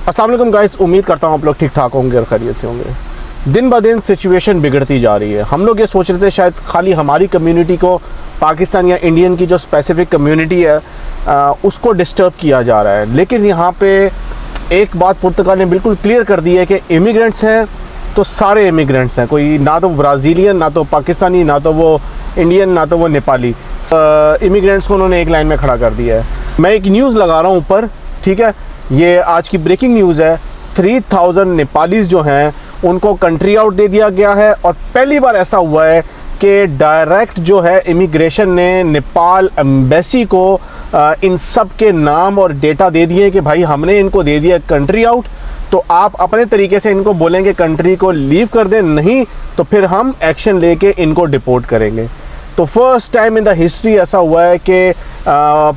अस्सलाम वालेकुम गाइस, उम्मीद करता हूँ आप लोग ठीक ठाक होंगे और खैरियत से होंगे। दिन ब दिन सिचुएशन बिगड़ती जा रही है। हम लोग ये सोच रहे थे शायद खाली हमारी कम्युनिटी को, पाकिस्तान या इंडियन की जो स्पेसिफिक कम्युनिटी है उसको डिस्टर्ब किया जा रहा है, लेकिन यहाँ पे एक बात पुर्तगाल ने बिल्कुल क्लियर कर दी है कि इमिग्रेंट्स हैं तो सारे इमिग्रेंट्स हैं, कोई ना तो ब्राज़ीलियन, ना तो पाकिस्तानी, ना तो वो इंडियन, ना तो वो नेपाली। इमिग्रेंट्स को उन्होंने एक लाइन में खड़ा कर दिया है। मैं एक न्यूज़ लगा रहा हूँ ऊपर, ठीक है, ये आज की ब्रेकिंग न्यूज़ है। 3000 नेपालीज जो हैं उनको कंट्री आउट दे दिया गया है और पहली बार ऐसा हुआ है कि डायरेक्ट जो है इमिग्रेशन ने नेपाल एम्बेसी को इन सब के नाम और डेटा दे दिए कि भाई हमने इनको दे दिया कंट्री आउट, तो आप अपने तरीके से इनको बोलेंगे कंट्री को लीव कर दें, नहीं तो फिर हम एक्शन लेके इनको डिपोर्ट करेंगे। तो first time in the history ऐसा हुआ है कि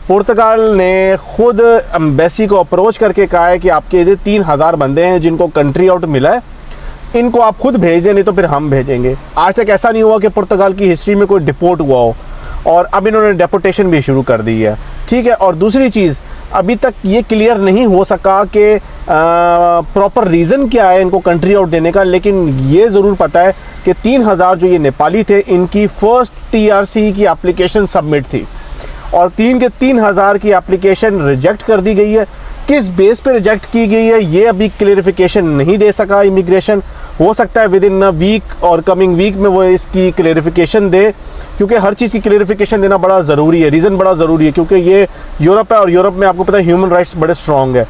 पुर्तगाल ने खुद एम्बेसी को अप्रोच करके कहा है कि आपके ये 3000 बंदे हैं जिनको कंट्री आउट मिला है, इनको आप खुद भेज दें, नहीं तो फिर हम भेजेंगे। आज तक ऐसा नहीं हुआ कि पुर्तगाल की हिस्ट्री में कोई डिपोर्ट हुआ हो, और अब इन्होंने डेपोटेशन भी शुरू कर दी है, ठीक है। और दूसरी चीज़, अभी तक ये क्लियर नहीं हो सका कि प्रॉपर रीज़न क्या है इनको कंट्री आउट देने का, लेकिन ये ज़रूर पता है कि 3000 जो ये नेपाली थे, इनकी फ़र्स्ट TRC की एप्लीकेशन सबमिट थी और 3000 की एप्लीकेशन रिजेक्ट कर दी गई है। किस बेस पे रिजेक्ट की गई है ये अभी क्लेरिफिकेशन नहीं दे सका इमिग्रेशन। हो सकता है विद इन अ वीक और कमिंग वीक में वो इसकी क्लेरिफिकेशन दे, क्योंकि हर चीज़ की क्लेरिफिकेशन देना बड़ा ज़रूरी है, रीज़न बड़ा ज़रूरी है, क्योंकि ये यूरोप है और यूरोप में आपको पता है ह्यूमन राइट्स बड़े स्ट्रॉन्ग है,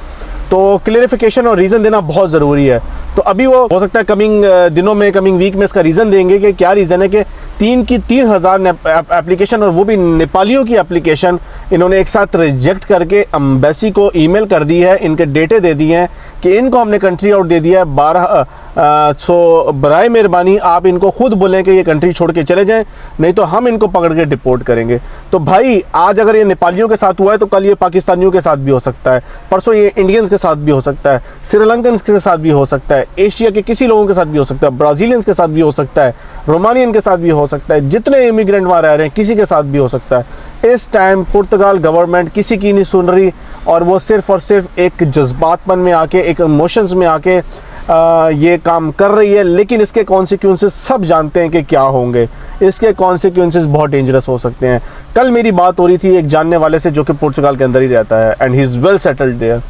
तो क्लेरिफिकेशन और रीज़न देना बहुत ज़रूरी है। तो अभी वो हो सकता है कमिंग दिनों में, कमिंग वीक में इसका रीज़न देंगे कि क्या रीज़न है कि 3000 एप्लीकेशन और वो भी नेपालियों की एप्लीकेशन इन्होंने एक साथ रिजेक्ट करके एम्बेसी को ईमेल कर दी है, इनके डेटे दे दिए हैं कि इनको हमने कंट्री आउट दे दिया है। सो बराए मेहरबानी आप इनको खुद बोलें कि ये कंट्री छोड़ के चले जाएं, नहीं तो हम इनको पकड़ के डिपोर्ट करेंगे। तो भाई आज अगर ये नेपालियों के साथ हुआ है तो कल ये पाकिस्तानियों के साथ भी हो सकता है, परसों ये इंडियंस के साथ भी हो सकता है, श्रीलंकन के साथ भी हो सकता है, एशिया के किसी लोगों के साथ भी हो सकता है, ब्राज़ीलियंस के साथ भी हो सकता है, रोमानियन के साथ भी हो सकता है, जितने इमिग्रेंट वहाँ रह रहे हैं किसी के साथ भी हो सकता है। इस टाइम पुर्तगाल गवर्नमेंट किसी की नहीं सुन रही और वो सिर्फ और सिर्फ एक जज्बातपन में आके, एक इमोशंस में आके ये काम कर रही है, लेकिन इसके कॉन्सिक्वेंसेस सब जानते हैं कि क्या होंगे। इसके कॉन्सिक्वेंसेस बहुत डेंजरस हो सकते हैं। कल मेरी बात हो रही थी एक जानने वाले से जो कि पुर्तगाल के अंदर ही रहता है and he is well settled there.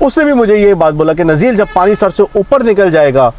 उसने भी मुझे ये बात बोला कि नज़ीर, जब पानी सर से ऊपर निकल जाएगा,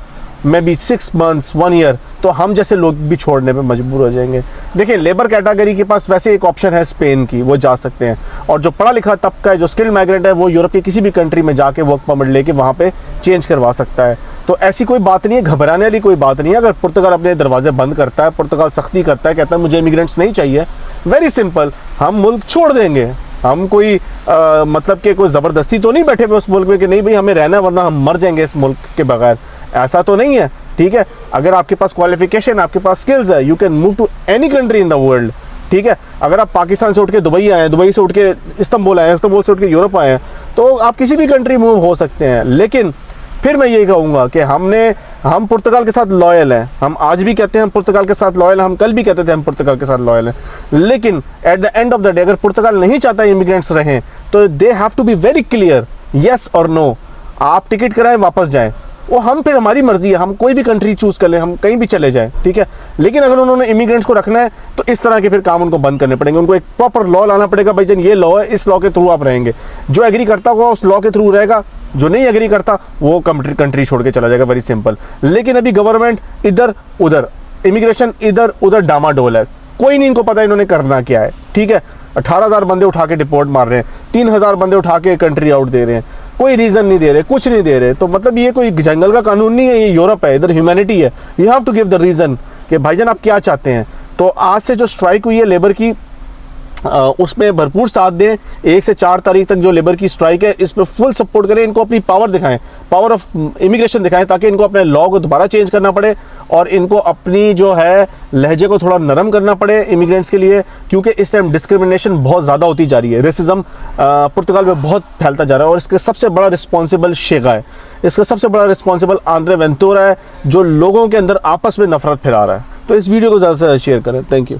मे बी 6 months 1 year, तो हम जैसे लोग भी छोड़ने पे मजबूर हो जाएंगे। देखिए, लेबर कैटेगरी के पास वैसे एक ऑप्शन है स्पेन की, वो जा सकते हैं, और जो पढ़ा लिखा तबका है, जो स्किल्ड माइग्रेंट है, वो यूरोप की किसी भी कंट्री में जाके वर्क परमिट लेके वहाँ पे चेंज करवा सकता है। तो ऐसी कोई बात नहीं है, घबराने वाली कोई बात नहीं है। अगर पुर्तगाल अपने दरवाजे बंद करता है, पुर्तगाल सख्ती करता है, कहता है मुझे इमिग्रेंट्स नहीं चाहिए, वेरी सिंपल, हम मुल्क छोड़ देंगे। हम कोई मतलब कि कोई ज़बरदस्ती तो नहीं बैठे हुए उस मुल्क में कि नहीं भाई हमें रहना है वरना हम मर जाएंगे इस मुल्क के बगैर, ऐसा तो नहीं है, ठीक है। अगर आपके पास क्वालिफिकेशन, आपके पास स्किल्स है, you can move to any country in the world, ठीक है। अगर आप पाकिस्तान से उठ के दुबई आए हैं, दुबई से उठ के इस्तांबुल आए हैं, इस्तांबुल से उठ के यूरोप आए हैं, तो आप किसी भी कंट्री मूव हो सकते हैं। लेकिन फिर मैं यही कहूँगा कि हम पुर्तगाल के साथ लॉयल हैं। हम आज भी कहते हैं हम पुर्तगाल के साथ लॉयल हैं, हम कल भी कहते थे हम पुर्तगाल के साथ लॉयल हैं, लेकिन at the end of the day अगर पुर्तगाल नहीं चाहता इमिग्रेंट्स रहें तो they have to be very clear, yes और नो। आप टिकट कराएं, वापस जाएं, वो हम फिर हमारी मर्जी है, हम कोई भी कंट्री चूज़ कर लें, हम कहीं भी चले जाएं, ठीक है। लेकिन अगर उन्होंने इमिग्रेंट्स को रखना है तो इस तरह के फिर काम उनको बंद करने पड़ेंगे। उनको एक प्रॉपर लॉ लाना पड़ेगा, भाई जन ये लॉ है, इस लॉ के थ्रू आप रहेंगे। जो एग्री करता होगा उस लॉ के थ्रू रहेगा, जो नहीं एग्री करता वो कंट्री छोड़ के चला जाएगा, वेरी सिंपल। लेकिन अभी गवर्नमेंट इधर उधर, इमिग्रेशन इधर उधर डामाडोल है, कोई नहीं इनको पता इन्होंने करना क्या है, ठीक है। 18,000 बंदे उठा के डिपोर्ट मार रहे हैं, 3000 बंदे उठा के कंट्री आउट दे रहे हैं, कोई रीज़न नहीं दे रहे, कुछ नहीं दे रहे। तो मतलब ये कोई जंगल का कानून नहीं है, ये यूरोप है, इधर ह्यूमैनिटी है। You have to give the reason कि भाईजान आप क्या चाहते हैं। तो आज से जो स्ट्राइक हुई है लेबर की, उसमें भरपूर साथ दें। 1 से 4 तारीख तक जो लेबर की स्ट्राइक है, इस पर फुल सपोर्ट करें, इनको अपनी पावर दिखाएं, पावर ऑफ इमिग्रेशन दिखाएं, ताकि इनको अपने लॉ को दोबारा चेंज करना पड़े और इनको अपनी जो है लहजे को थोड़ा नरम करना पड़े इमिग्रेंट्स के लिए, क्योंकि इस टाइम डिस्क्रिमिनेशन बहुत ज़्यादा होती जा रही है। रेसिज्म पुर्तगाल में बहुत फैलता जा रहा है और इसके सबसे बड़ा रिस्पॉन्सिबल शेगा है, इसका सबसे बड़ा रिस्पॉन्सिबल आंद्रे वेंतुरा है, जो लोगों के अंदर आपस में नफरत फैला रहा है। तो इस वीडियो को ज़्यादा से ज़्यादा शेयर करें। Thank you.